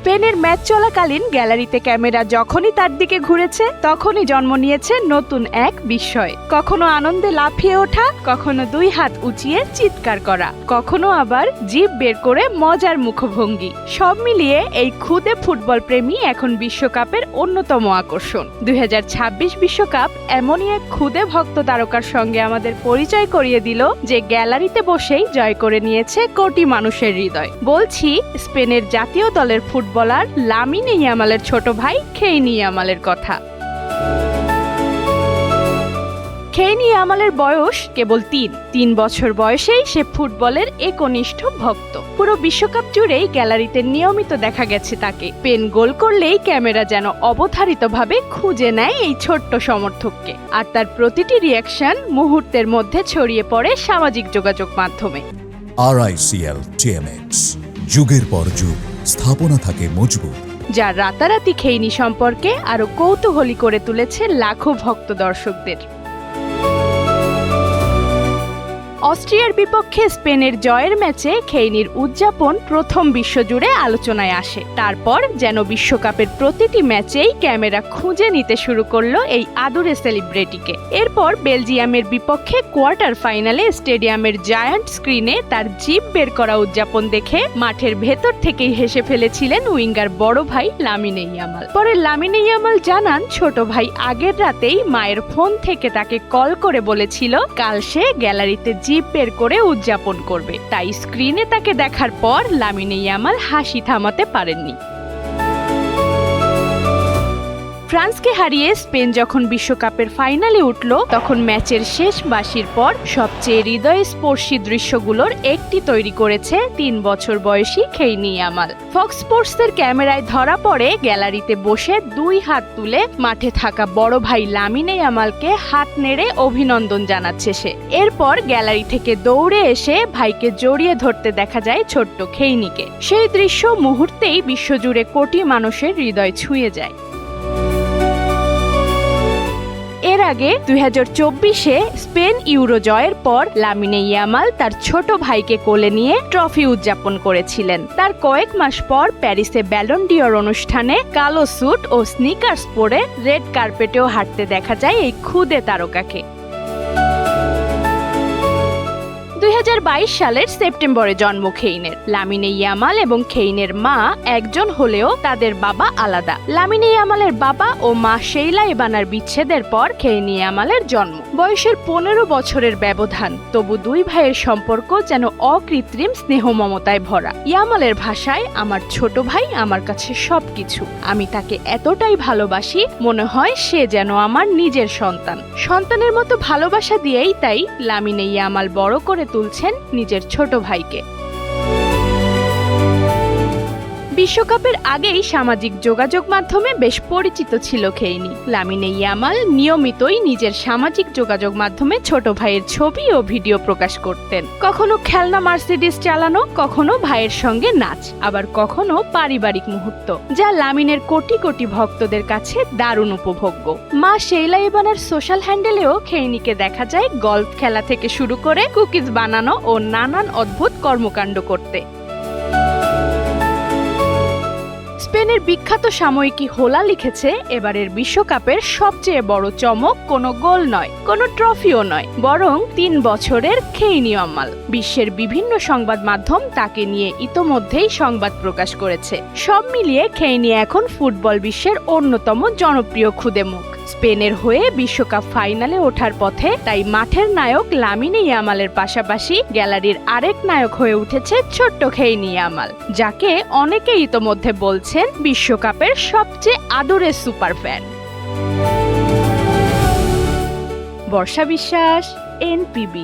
স্পেনের ম্যাচ চলাকালীন গ্যালারিতে ক্যামেরা যখনই তার দিকে ঘুরেছে তখনই জন্ম নিয়েছে নতুন এক বিস্ময়। কখনো আনন্দে লাফিয়ে ওঠা, কখনো দুই হাত উঁচিয়ে চিৎকার করা, কখনো আবার জিভ বের করে মজার মুখভঙ্গি। সব মিলিয়ে এই খুদে ফুটবল প্রেমী এখন বিশ্বকাপের অন্যতম আকর্ষণ। 2026 বিশ্বকাপ এমনই এক খুদে ভক্ত তারকার সঙ্গে আমাদের পরিচয় করিয়ে দিল যে গ্যালারিতে বসেই জয় করে নিয়েছে কোটি মানুষের হৃদয়। বলছি স্পেনের জাতীয় দলের ফুটবলার লামিন ইয়ামালের ছোট ভাই খেইনি ইয়ামালের কথা। খেইনি ইয়ামালের বয়স কেবল ৩ বছর বয়সেই সে ফুটবলের একনিষ্ঠ ভক্ত। পুরো বিশ্বকাপ জুড়েই গ্যালারিতে নিয়মিত দেখা গেছে তাকে। পেন গোল করলেই ক্যামেরা যেন অবধারিতভাবে খুঁজে নেয় এই ছোট্ট সমর্থককে, আর তার প্রতিটি রিয়াকশন মুহূর্তের মধ্যে ছড়িয়ে পড়ে সামাজিক যোগাযোগ মাধ্যমে। RICL TMX, যুগের পর যুগ স্থাপনা থাকে মজবুত, যা রাতারাতি খেইনি সম্পর্কে আরো কৌতূহলী করে তুলেছে লাখো ভক্ত দর্শকদের। অস্ট্রিয়ার বিপক্ষে স্পেনের জয়ের ম্যাচে খেইনির উদযাপন প্রথম বিশ্বজুড়ে আলোচনায় আসে। তারপর যেন বিশ্বকাপের প্রতিটি ম্যাচেই ক্যামেরা খুঁজে নিতে শুরু করলো এই আদুরে সেলিব্রিটিকে। এরপর বেলজিয়ামের বিপক্ষে কোয়ার্টার ফাইনালে স্টেডিয়ামের জায়ান্ট স্ক্রিনে তার জিভ বের করা উদযাপন দেখে মাঠের ভেতর থেকেই হেসে ফেলেছিলেন উইঙ্গার বড় ভাই লামিন ইয়ামাল। পরে লামিন ইয়ামাল জানান, ছোট ভাই আগের রাতেই মায়ের ফোন থেকে তাকে কল করে বলেছিল কাল সে গ্যালারিতে জিভ বের করে উদযাপন করবে, তাই স্ক্রিনে তাকে দেখার পর লামিন ইয়ামাল হাসি থামাতে পারেননি। ফ্রান্সকে হারিয়ে স্পেন যখন বিশ্বকাপের ফাইনালে উঠল, তখন ম্যাচের শেষ বাঁশির পর সবচেয়ে হৃদয়স্পর্শী দৃশ্যগুলোর একটি তৈরি করেছে 3 বছর বয়সী খেইনি ইয়ামাল। ফক্স স্পোর্টসের ক্যামেরায় ধরা পড়ে গ্যালারিতে বসে 2 হাত তুলে মাঠে থাকা বড় ভাই লামিন ইয়ামালকে হাত নেড়ে অভিনন্দন জানাচ্ছে সে। এরপর গ্যালারি থেকে দৌড়ে এসে ভাইকে জড়িয়ে ধরতে দেখা যায় ছোট্ট খেইনিকে। সেই দৃশ্য মুহূর্তেই বিশ্বজুড়ে কোটি মানুষের হৃদয় ছুঁয়ে যায়। এর আগে 2024-এ স্পেন ইউরো জয়ের পর লামিন ইয়ামাল তার ছোট ভাইকে কোলে নিয়ে ট্রফি উদযাপন করেছিলেন। তার কয়েক মাস পর প্যারিসে ব্যালন ডিওর অনুষ্ঠানে কালো স্যুট ও স্নিকার্স পরে রেড কার্পেটেও হাঁটতে দেখা যায় এই খুদে তারকাকে। 2022 সালের সেপ্টেম্বরে জন্ম খেইনের। লামিন ইয়ামাল এবং খেইনের মা একজন হলেও তাদের বাবা আলাদা। লামিন ইয়ামালের বাবা ও মা শেইলা ইবানার বিচ্ছেদের পর খেইনি ইয়ামালের জন্ম। বয়সের 15 বছরের ব্যবধান, তবু দুই ভাইয়ের সম্পর্ক যেন অকৃত্রিম স্নেহ মমতায় ভরা। ইয়ামালের ভাষায়, আমার ছোট ভাই আমার কাছে সবকিছু। আমি তাকে এতটাই ভালোবাসি, মনে হয় সে যেন আমার নিজের সন্তান। সন্তানের মতো ভালোবাসা দিয়েই তাই লামিন ইয়ামাল বড় করে তুলছেন নিজের ছোট ভাইকে। বিশ্বকাপের আগেই সামাজিক যোগাযোগ মাধ্যমে বেশ পরিচিত ছিল খেইনি। লামিন ইয়ামাল নিয়মিতই নিজের সামাজিক যোগাযোগ মাধ্যমে ছোট ভাইয়ের ছবি ও ভিডিও প্রকাশ করতেন। কখনো খেলনা মার্সিডিজ চালানো, কখনো ভাইয়ের সঙ্গে নাচ, আবার কখনো পারিবারিক মুহূর্ত, যা লামিনের কোটি কোটি ভক্তদের কাছে দারুণ উপভোগ্য। মা শেইলা ইবানার সোশ্যাল হ্যান্ডেলেও খেইনিকে দেখা যায় গলফ খেলা থেকে শুরু করে কুকিজ বানানো ও নানান অদ্ভুত কর্মকাণ্ড করতে। স্পেনের বিখ্যাত সাময়িকী হোলা লিখেছে, এবারের বিশ্বকাপের সবচেয়ে বড় চমক কোনো গোল নয়, কোনো ট্রফিও নয়, বরং 3 বছরের খেইনি ইয়ামাল। বিশ্বের বিভিন্ন সংবাদ মাধ্যম তাকে নিয়ে ইতোমধ্যেই সংবাদ প্রকাশ করেছে। সব মিলিয়ে খেইনি এখন ফুটবল বিশ্বের অন্যতম জনপ্রিয় খুদে মুখ। স্পেনের হয়ে বিশ্বকাপ ফাইনালে ওঠার পথে, তাই মাঠের নায়ক লামিন ইয়ামালের পাশাপাশি গ্যালারির আরেক নায়ক হয়ে উঠেছে ছোট্ট খেইনি ইয়ামাল, যাকে অনেকে ইতোমধ্যে বলছেন বিশ্বকাপের সবচেয়ে আদরের সুপার ফ্যান। বর্ষা বিশ্বাস, NPB।